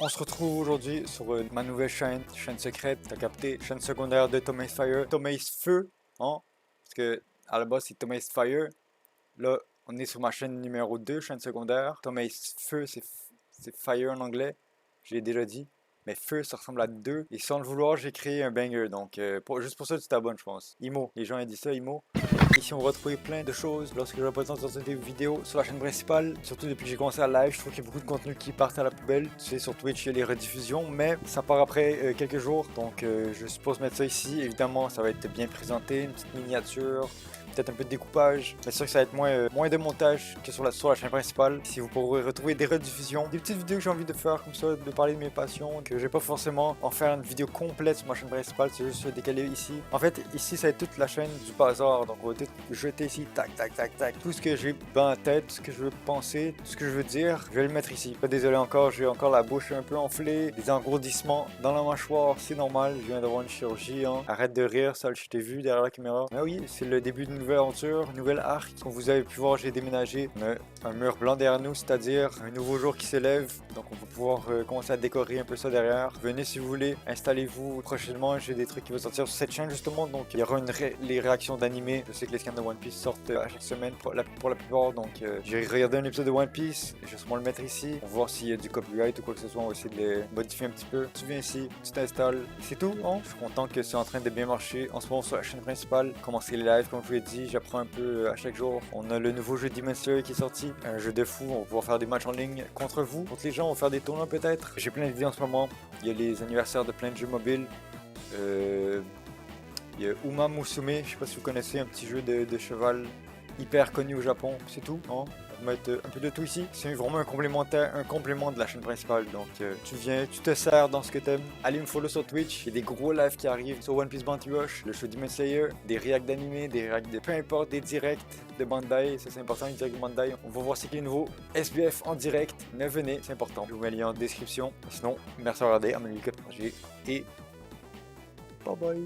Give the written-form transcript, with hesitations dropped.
On se retrouve aujourd'hui sur ma nouvelle chaîne secrète, t'as capté, chaîne secondaire de Thomas Fire, Thomas Feu, hein, parce que à la base c'est Thomas Fire, là on est sur ma chaîne numéro 2, chaîne secondaire, Thomas Feu c'est Fire en anglais, je l'ai déjà dit, mais Feu ça ressemble à 2, et sans le vouloir j'ai créé un banger, donc juste pour ça tu t'abonnes je pense, IMO, les gens ont dit ça, IMO. Ici on va retrouver plein de choses lorsque je représente des vidéos sur la chaîne principale. Surtout depuis que j'ai commencé à live, je trouve qu'il y a beaucoup de contenu qui part à la poubelle. Tu sais, sur Twitch il y a les rediffusions, mais ça part après quelques jours. Donc je suppose mettre ça ici. Évidemment ça va être bien présenté, une petite miniature, peut-être un peu de découpage. Mais c'est sûr que ça va être moins de montage que sur la chaîne principale. Ici vous pourrez retrouver des rediffusions, des petites vidéos que j'ai envie de faire comme ça, de parler de mes passions, que je vais pas forcément en faire une vidéo complète sur ma chaîne principale, c'est juste décalé ici. En fait ici ça va être toute la chaîne du bazar, donc on va tout jeter ici, tac tac tac tac. Tout ce que j'ai dans la tête, tout ce que je veux penser, tout ce que je veux dire, je vais le mettre ici. Pas désolé encore, j'ai encore la bouche un peu enflée, des engourdissements dans la mâchoire, c'est normal, je viens d'avoir une chirurgie, hein. Arrête de rire, ça je t'ai vu derrière la caméra. Mais oui, c'est le début d'une nouvelle aventure, nouvelle arc. Comme vous avez pu voir, j'ai déménagé. On a un mur blanc derrière nous, c'est-à-dire un nouveau jour qui s'élève. Donc on va pouvoir commencer à décorer un peu ça derrière. Venez si vous voulez, installez-vous. Prochainement, j'ai des trucs qui vont sortir sur cette chaîne justement. Donc il y aura les réactions d'animés. Je sais que les scans de One Piece sortent à chaque semaine pour la plupart. Donc j'ai regardé un épisode de One Piece. Je vais sûrement le mettre ici. On va voir s'il y a du copyright ou quoi que ce soit. On va essayer de les modifier un petit peu. Tu viens ici, tu t'installes. C'est tout, hein? Je suis content que c'est en train de bien marcher. En ce moment sur la chaîne principale, commencer les lives comme je vous l'ai dit. J'apprends un peu à chaque jour. On a le nouveau jeu Demon Slayer qui est sorti. Un jeu de fou. On va pouvoir faire des matchs en ligne contre vous, contre les gens. On va faire des tournois peut-être. J'ai plein d'idées en ce moment. Il y a les anniversaires de plein de jeux mobiles. Il y a Uma Musume, je sais pas si vous connaissez, un petit jeu de cheval hyper connu au Japon, c'est tout, hein. On va mettre un peu de tout ici. C'est vraiment un complément de la chaîne principale. Donc tu viens, tu te sers dans ce que t'aimes. Allez me follow sur Twitch. Il y a des gros lives qui arrivent sur One Piece Bounty Rush, le show Demon Slayer, des reacts d'animés, des reacts de peu importe, des directs de Bandai. Ça c'est important, les directs de Bandai. On va voir ce qui est nouveau. SBF en direct. Mais venez, c'est important. Je vous mets le lien en description. Sinon, merci à regarder, à et bye bye.